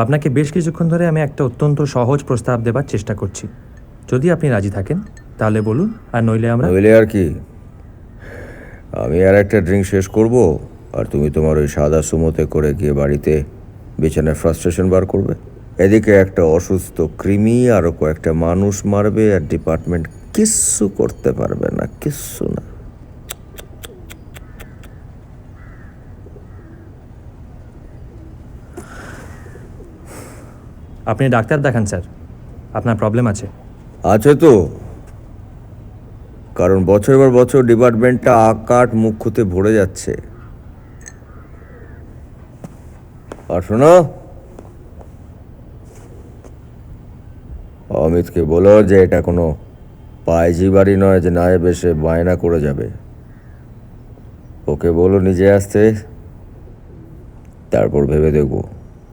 আপনাকে বেশ কিছুক্ষণ ধরে আমি একটা অত্যন্ত সহজ প্রস্তাব দেবার চেষ্টা করছি। যদি আপনি রাজি থাকেন তাহলে বলুন, আর নইলে আর কি, আমি আর একটা ড্রিঙ্ক শেষ করব, আর তুমি তোমার ওই সাদা সুমোতে করে গিয়ে বাড়িতে বিছানায় ফ্রাস্ট্রেশন বার করবে। এদিকে একটা অসুস্থ কৃমি আরও কয়েকটা মানুষ মারবে, আর ডিপার্টমেন্ট কিচ্ছু করতে পারবে না, কিচ্ছু না। আপনি ডাক্তার দেখান স্যার, আপনার প্রবলেম আছে। আছে তো, কারণ বছর পর বছর ডিপার্টমেন্টটা আকাট মুখ্যতে ভরে যাচ্ছে। আর শোনো, অমিতকে বলো যে এটা কোনো পাইজি বাড়ি নয় যে নায়ে বেশে বায়না করে যাবে। ওকে বলো নিজে আসতে, তারপর ভেবে দেখবো।